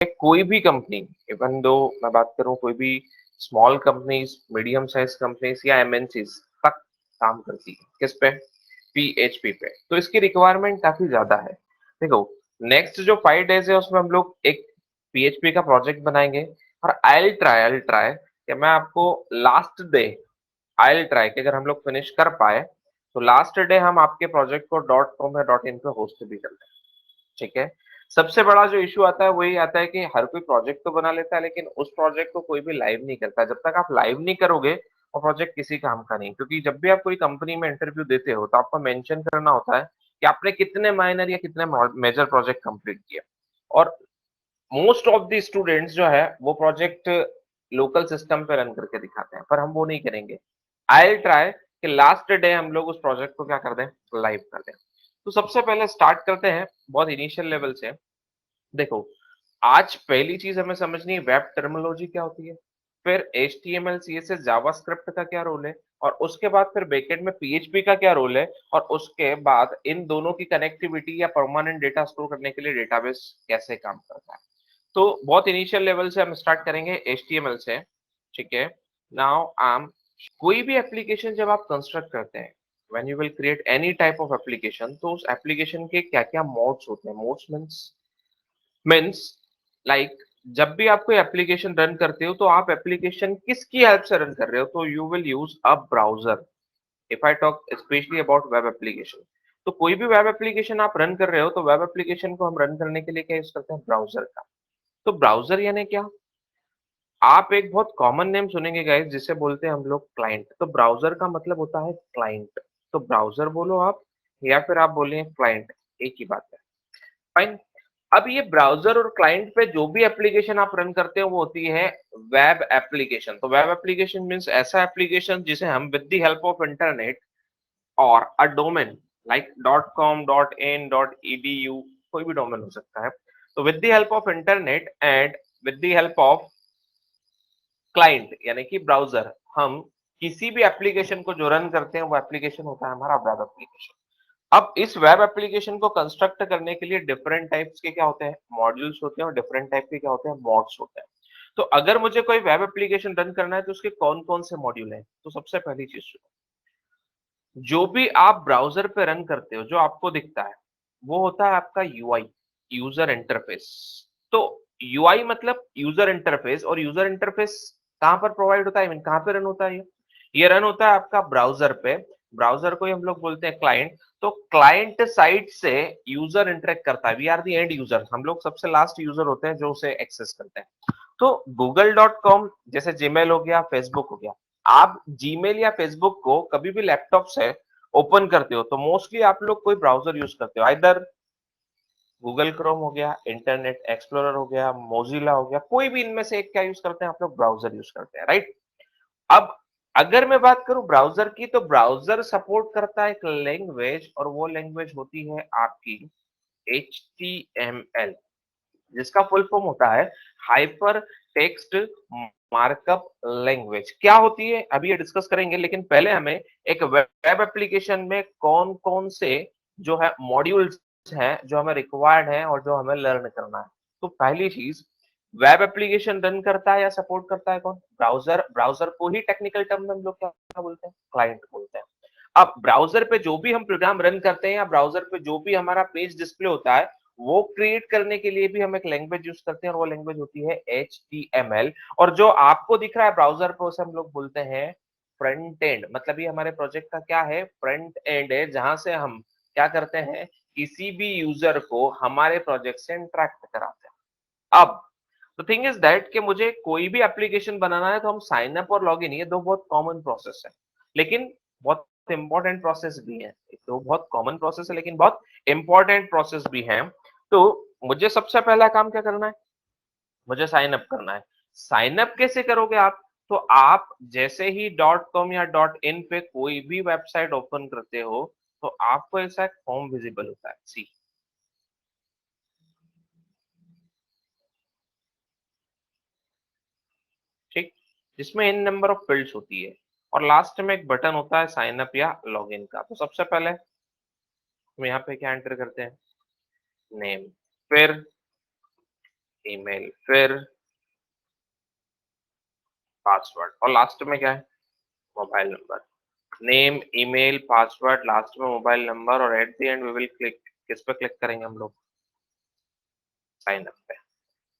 कोई भी company, even though मैं बात करूं कोई भी small companies, medium size companies या एमएनसीज तक काम करती है किस पे, पीएचपी पे। तो इसकी रिक्वायरमेंट काफी ज्यादा है। देखो, नेक्स्ट जो 5 डेज है उसमें हम लोग एक पीएचपी का प्रोजेक्ट बनाएंगे। और आई विल ट्राई कि मैं आपको last day, I will try कि अगर हम लोग फिनिश कर पाए तो लास्ट डे हम आपके प्रोजेक्ट को .com या .in पे होस्ट भी कर दें। ठीक है। सबसे बड़ा जो इश्यू आता है वही आता है कि हर कोई प्रोजेक्ट तो बना लेता है लेकिन उस प्रोजेक्ट को कोई भी लाइव नहीं करता। जब तक आप लाइव नहीं करोगे वो प्रोजेक्ट किसी काम का नहीं, क्योंकि जब भी आप कोई कंपनी में इंटरव्यू देते हो तो आपको मेंशन करना होता है कि आपने कितने माइनर या कितने मेजर प्रोजेक्ट कंप्लीट किए। और मोस्ट ऑफ द स्टूडेंट्स जो है वो प्रोजेक्ट लोकल सिस्टम पे रन करके दिखाते हैं, पर हम वो नहीं करेंगे। आई विल ट्राई कि लास्ट डे हम लोग उस प्रोजेक्ट को क्या कर दें, लाइव कर दें। तो सबसे पहले स्टार्ट करते हैं बहुत इनिशियल लेवल से। देखो, आज पहली चीज हमें समझनी है वेब टर्मिनोलॉजी क्या होती है, फिर एचटीएमएल सीएसएस जावास्क्रिप्ट का क्या रोल है, और उसके बाद फिर बैकएंड में पीएचपी का क्या रोल है, और उसके बाद इन दोनों की कनेक्टिविटी या परमानेंट डेटा स्टोर करने के लिए डेटाबेस कैसे काम करता है। तो बहुत इनिशियल लेवल से हम स्टार्ट करेंगे एचटीएमएल से। ठीक है। नाउ आम कोई भी एप्लीकेशन जब आप कंस्ट्रक्ट करते हैं, when you will create any type of application, तो उस एप्लीकेशन के क्या क्या मोड्स होते हैं। मोड्स मीन्स लाइक जब भी आप कोई एप्लीकेशन रन करते हो तो आप एप्लीकेशन किसकी हेल्प से रन कर रहे हो, तो you will use a browser. If I talk specially about web application, तो कोई भी वेब एप्लीकेशन आप रन कर रहे हो तो वेब एप्लीकेशन को हम रन करने के लिए क्या यूज करते हैं, ब्राउजर का। तो ब्राउजर यानी क्या, आप एक बहुत कॉमन नेम सुनेंगे गाइस जिसे बोलते हैं हम लोग क्लाइंट। तो ब्राउजर का मतलब होता है क्लाइंट। तो ब्राउजर बोलो आप या फिर आप बोलिए क्लाइंट, एक ही बात है। फाइन। अब ये ब्राउजर और क्लाइंट पे जो भी एप्लीकेशन आप रन करते हो वो होती है वेब एप्लीकेशन। तो वेब एप्लीकेशन मींस ऐसा एप्लीकेशन जिसे हम with the help of internet और a domain like .com .in .edu, कोई भी डोमेन हो सकता है। तो with the help of internet and with the help of client यानी कि ब्राउजर, हम किसी भी एप्लीकेशन को जो रन करते हैं वो एप्लीकेशन होता है हमारा वेब एप्लीकेशन। अब इस वेब एप्लीकेशन को कंस्ट्रक्ट करने के लिए डिफरेंट टाइप्स के क्या होते हैं, मॉड्यूल्स होते हैं, और डिफरेंट टाइप के क्या होते हैं, मॉड्स होते हैं। तो अगर मुझे कोई वेब एप्लीकेशन रन करना है तो उसके कौन कौन से मॉड्यूल हैं, तो सबसे पहली चीज सुनो, जो भी आप ब्राउजर पे रन करते हो जो आपको दिखता है वो होता है आपका यूआई, यूजर इंटरफेस। तो यूआई मतलब यूजर इंटरफेस, और यूजर इंटरफेस कहां पर प्रोवाइड होता है, I mean, कहां पे रन होता है ये रन होता है आपका ब्राउजर पे। ब्राउजर को ही हम लोग बोलते हैं क्लाइंट। तो क्लाइंट साइड से यूजर इंटरेक्ट करता है, we are the end user, हम लोग सबसे लास्ट यूजर होते हैं जो उसे एक्सेस करते हैं। तो google.com जैसे जीमेल हो गया, फेसबुक हो गया, आप जीमेल या फेसबुक को कभी भी लैपटॉप से ओपन करते हो तो मोस्टली आप लोग कोई ब्राउजर यूज करते हो, आइदर गूगल क्रोम हो गया, इंटरनेट एक्सप्लोरर हो गया, मोजिला हो गया, कोई भी इनमें से एक क्या यूज करते हैं आप लोग, ब्राउजर यूज करते हैं, राइट। अब अगर मैं बात करूं ब्राउजर की, तो ब्राउजर सपोर्ट करता है एक लैंग्वेज, और वो लैंग्वेज होती है आपकी HTML, जिसका फुल फॉर्म होता है हाइपर टेक्स्ट मार्कअप लैंग्वेज। क्या होती है अभी ये डिस्कस करेंगे, लेकिन पहले हमें एक वेब एप्लीकेशन में कौन कौन से जो है मॉड्यूल्स हैं जो हमें रिक्वायर्ड है और जो हमें लर्न करना है। तो पहली चीज, वेब एप्लीकेशन रन करता है या सपोर्ट करता है कौन, ब्राउजर। ब्राउजर को ही टेक्निकल टर्म में हम लोग क्या बोलते हैं, क्लाइंट बोलते हैं। अब ब्राउजर पे जो भी हम प्रोग्राम रन करते हैं या ब्राउजर पे जो भी हमारा पेज डिस्प्ले होता है वो क्रिएट करने के लिए भी हम एक लैंग्वेज यूज करते हैं, और वो लैंग्वेज होती है HTML। और जो आपको दिख रहा है ब्राउजर पे उसे हम लोग बोलते हैं फ्रंट एंड। मतलब ये हमारे प्रोजेक्ट का क्या है, फ्रंट एंड है, जहां से हम क्या करते हैं, किसी भी यूजर को हमारे प्रोजेक्ट से इंटरेक्ट कराते हैं। अब द थिंग इज दैट कि मुझे कोई भी एप्लीकेशन बनाना है तो हम साइन अप और लॉग इन, ये दो बहुत कॉमन प्रोसेस है, लेकिन बहुत इंपॉर्टेंट प्रोसेस भी है। तो बहुत कॉमन प्रोसेस है लेकिन बहुत इंपॉर्टेंट प्रोसेस भी है। तो मुझे सबसे पहला काम क्या करना है, मुझे साइन अप करना है। साइन अप कैसे करोगे आप, तो आप जैसे ही .com या .in पे कोई भी वेबसाइट ओपन करते हो तो आपको ऐसा एक फॉर्म विजिबल होता है, सी, ठीक, जिसमें इन नंबर ऑफ फील्ड्स होती है, और लास्ट में एक बटन होता है साइन अप या लॉगिन का। तो सबसे पहले हम यहाँ पे क्या एंटर करते हैं, नेम, फिर ईमेल, फिर पासवर्ड और लास्ट में क्या है, mobile number. Name, email, password, last में मोबाइल नंबर और at the end we will click, किस पे क्लिक करेंगे हम लोग, साइन अप पे।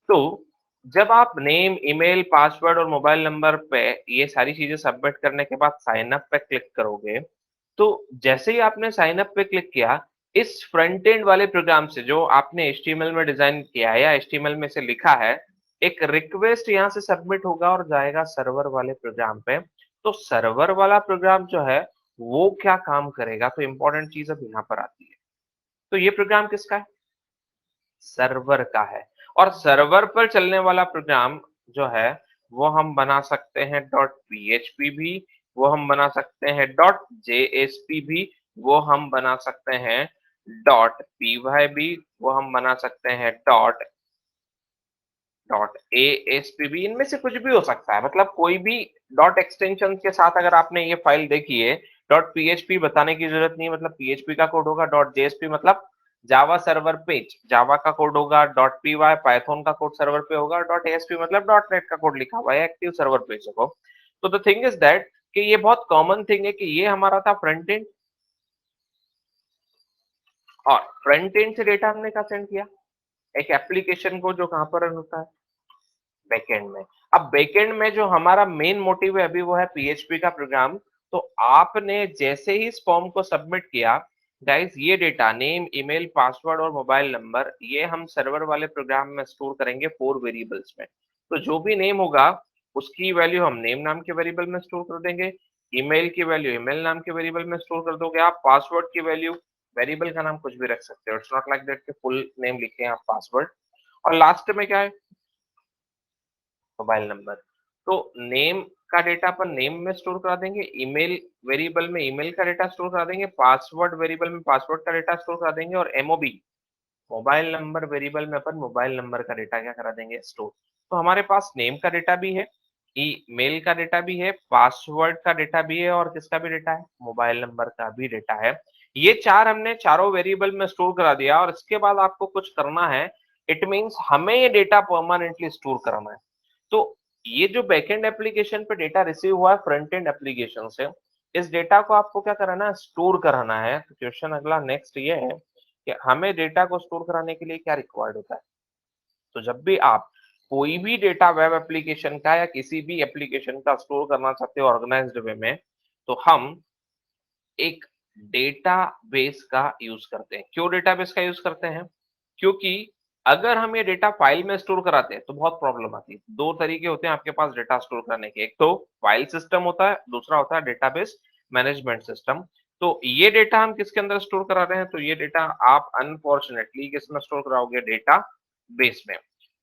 तो जब आप नेम, ईमेल, पासवर्ड और मोबाइल नंबर पे ये सारी चीजें सबमिट करने के बाद साइन अप पे क्लिक करोगे, तो जैसे ही आपने साइन अप पे क्लिक किया, इस फ्रंट एंड वाले प्रोग्राम से जो आपने एचटीएमएल में डिजाइन किया है या एचटीएमएल में से लिखा है, एक रिक्वेस्ट यहाँ से सबमिट होगा और जाएगा सर्वर वाले प्रोग्राम पे। तो सर्वर वाला प्रोग्राम जो है वो क्या काम करेगा, तो इंपॉर्टेंट चीज अब यहाँ पर आती है। तो ये प्रोग्राम किसका है, सर्वर का है। और सर्वर पर चलने वाला प्रोग्राम जो है वो हम बना सकते हैं डॉट पीएचपी भी, वो हम बना सकते हैं डॉट जेएसपी भी, वो हम बना सकते हैं डॉट पीवाई भी, वो हम बना सकते हैं डॉट डॉट एएसपी भी, इनमें से कुछ भी हो सकता है। मतलब कोई भी डॉट एक्सटेंशन के साथ अगर आपने ये फाइल देखी है, डॉट पीएचपी बताने की जरूरत नहीं है, मतलब पीएचपी का कोड होगा, डॉट जेएसपी मतलब जावा सर्वर पेज, जावा का कोड होगा, डॉट पीवाई पाइथन का कोड सर्वर पे होगा, डॉट एएसपी मतलब डॉट नेट का कोड लिखा हुआ है एक्टिव सर्वर पेज को। तो द थिंग इज दैट कि ये बहुत कॉमन थिंग है कि ये हमारा था फ्रंट एंड, और फ्रंट एंड से डेटा हमने कहा सेंड किया, एक एप्लीकेशन को जो कहां पर रन होता है, बैकएंड में। अब बैकएंड में जो हमारा मेन मोटिव है अभी वो है पीएचपी का प्रोग्राम। तो आपने जैसे ही इस फॉर्म को सबमिट किया, गाइस ये डेटा नेम, ईमेल, पासवर्ड और मोबाइल नंबर ये हम सर्वर वाले प्रोग्राम में स्टोर करेंगे 4 वेरिएबल्स में। तो जो भी नेम होगा उसकी वैल्यू हम नेम नाम के वेरिएबल में स्टोर कर देंगे, ईमेल की वैल्यू ईमेल नाम के वेरिएबल में स्टोर कर दोगे आप, पासवर्ड की वैल्यू, वेरिएबल का नाम कुछ भी रख सकते हो, इट्स नॉट लाइक दैट कि फुल नेम लिखे हैं आप पासवर्ड। और लास्ट में क्या है, मोबाइल नंबर। तो नेम का डेटा अपन नेम में स्टोर करा देंगे, ईमेल वेरिएबल में ईमेल का डेटा स्टोर करा देंगे, पासवर्ड वेरिएबल में पासवर्ड का डेटा स्टोर करा देंगे, और एमओबी मोबाइल नंबर वेरिएबल में अपन मोबाइल नंबर का डेटा क्या करा देंगे, स्टोर। तो हमारे पास नेम का डेटा भी है, ईमेल का डेटा भी है, पासवर्ड का डेटा भी है, और किसका भी डेटा है, मोबाइल नंबर का भी डेटा है। ये चार हमने चारों वेरिएबल में स्टोर करा दिया, और इसके बाद आपको कुछ करना है। इट मींस हमें ये डेटा परमानेंटली स्टोर करना है। तो ये जो बैकएंड एप्लीकेशन पे डेटा रिसीव हुआ है फ्रंट एंड एप्लीकेशन से, इस डेटा को आपको क्या कराना है, स्टोर कराना है। तो क्वेश्चन अगला नेक्स्ट ये है कि हमें डेटा को स्टोर कराने के लिए क्या रिक्वायर्ड होता है। तो जब भी आप कोई भी डेटा वेब एप्लीकेशन का या किसी भी एप्लीकेशन का स्टोर करना चाहते हो ऑर्गेनाइज्ड वे में, तो हम एक डेटाबेस का यूज करते हैं। क्यों डेटाबेस का यूज करते हैं, क्योंकि अगर हम ये डेटा फाइल में स्टोर कराते हैं तो बहुत प्रॉब्लम आती है। दो तरीके होते हैं आपके पास डेटा स्टोर करने के, एक तो फाइल सिस्टम होता है, दूसरा होता है डेटाबेस मैनेजमेंट सिस्टम। तो ये डेटा हम किसके अंदर स्टोर करा रहे हैं, तो ये डेटा आप अनफॉर्चुनेटली किस में स्टोर कराओगे, डेटा बेस में।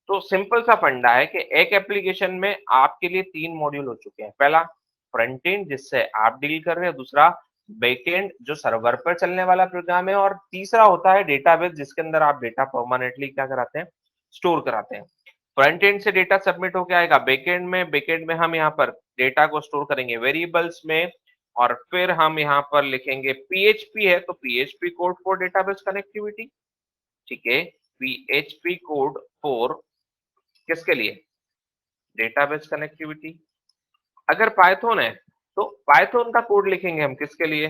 तो सिंपल सा फंडा है कि एक एप्लीकेशन में आपके लिए 3 मॉड्यूल हो चुके हैं। पहला फ्रंट एंड जिससे आप डील कर रहे हैं, दूसरा बैकएंड जो सर्वर पर चलने वाला प्रोग्राम है, और तीसरा होता है डेटाबेस जिसके अंदर आप डेटा परमानेंटली क्या कराते हैं, स्टोर कराते हैं। फ्रंट एंड से डेटा सबमिट होके आएगा बैकएंड में, बैकएंड में हम यहाँ पर डेटा को स्टोर करेंगे वेरिएबल्स में, और फिर हम यहाँ पर लिखेंगे पीएचपी है तो PHP code for database connectivity, ठीक है, पीएचपी कोड फॉर किसके लिए, डेटाबेस कनेक्टिविटी। अगर पाइथन है तो पाइथन का कोड लिखेंगे हम किसके लिए,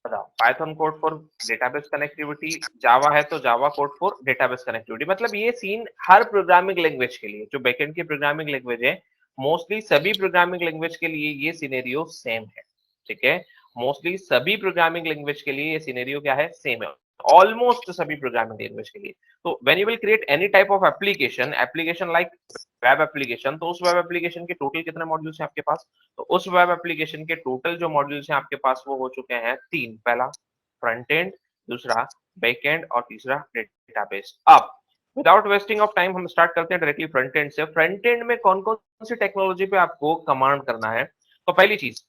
बताओ, Python code for database connectivity. Java है तो Java code for database connectivity. मतलब ये सीन हर प्रोग्रामिंग लैंग्वेज के लिए, जो बैकएंड की प्रोग्रामिंग लैंग्वेज है, मोस्टली सभी प्रोग्रामिंग लैंग्वेज के लिए ये सिनेरियो सेम है, ठीक है। मोस्टली सभी प्रोग्रामिंग लैंग्वेज के लिए ये सिनेरियो क्या है, सेम है, ऑलमोस्ट सभी प्रोग्रामिंग लैंग्वेज के लिए। तो when you will create any type of application, application like web application, तो उस वेब एप्लीकेशन के टोटल कितने मॉड्यूल्स हैं आपके पास, तो उस वेब एप्लीकेशन के टोटल जो मॉड्यूल्स हैं आपके पास वो हो चुके हैं 3। पहला फ्रंट एंड, दूसरा बैक एंड, और तीसरा डेटाबेस। अब विदाउट वेस्टिंग ऑफ टाइम हम स्टार्ट करते हैं डायरेक्टली फ्रंट एंड से। फ्रंट एंड में कौन कौन सी टेक्नोलॉजी पे आपको कमांड करना है। तो पहली चीज,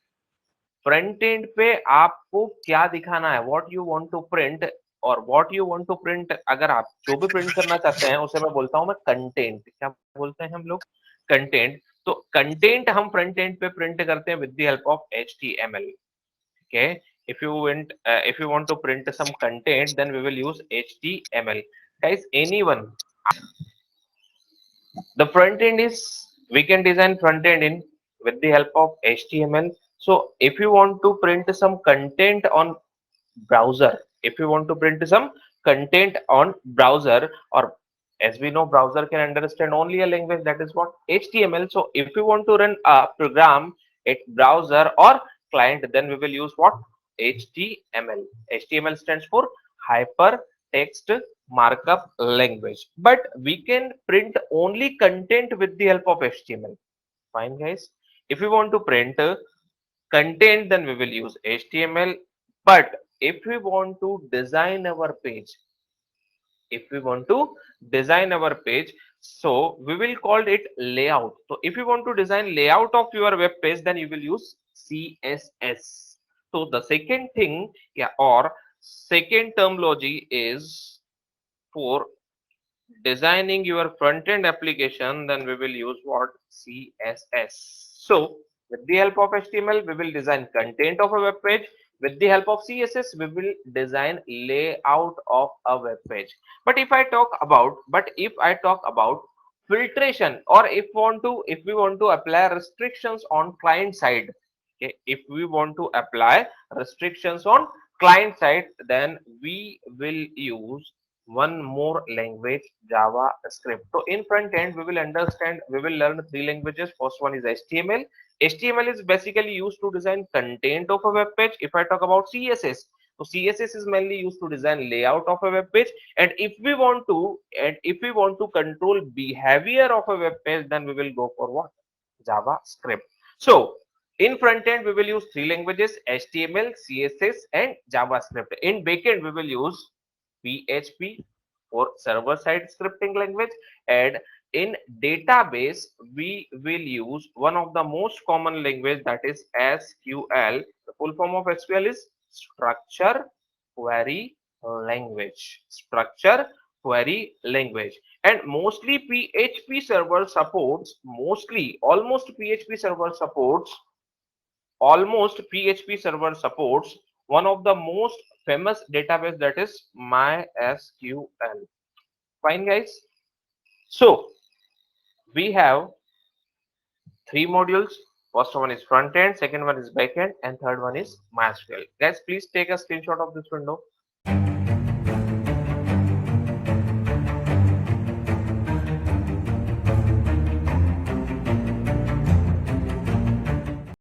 फ्रंट एंड पे आपको क्या दिखाना है, what you want to print, और what you want to print, अगर आप जो भी प्रिंट करना चाहते हैं उसे मैं बोलता हूं मैं कंटेंट। क्या बोलते हैं हम लोग, कंटेंट। तो कंटेंट हम फ्रंट एंड पे प्रिंट करते हैं with the help of HTML, okay, if you want to print some content then we will use HTML। guys, anyone, the front end is, we can design front end in with the help of HTML. So if you want to print some content on browser, if you want to print some content on browser, or as we know browser can understand only a language, that is what, HTML. So if you want to run a program at browser or client, then we will use what, HTML. HTML stands for hypertext markup language, but we can print only content with the help of HTML. Fine guys, if we want to print content, then we will use HTML. But if we want to design our page, if we want to design our page, so we will call it layout. So if you want to design layout of your web page, then you will use CSS. So the second thing, yeah, or second terminology is for designing your front end application, then we will use what, CSS. So with the help of HTML, we will design content of a web page. With the help of CSS, we will design layout of a web page. But if I talk about filtration, or if we want to apply restrictions on client side, okay, if we want to apply restrictions on client side, then we will use one more language, JavaScript. So in front end, we will learn three languages. First one is HTML. HTML is basically used to design content of a web page. If I talk about CSS, so CSS is mainly used to design layout of a web page. And if we want to control behavior of a web page, then we will go for what, JavaScript. So in front end, we will use three languages, HTML, CSS, and JavaScript. In backend, we will use PHP for server side scripting language, and in database we will use one of the most common language, that is SQL. The full form of SQL is structure query language. Structure query language. And mostly PHP server supports, almost PHP server supports one of the most famous database, that is MySQL. Fine guys. So we have three modules. First one is front end, second one is back end, and third one is MySQL. Guys, please take a screenshot of this window.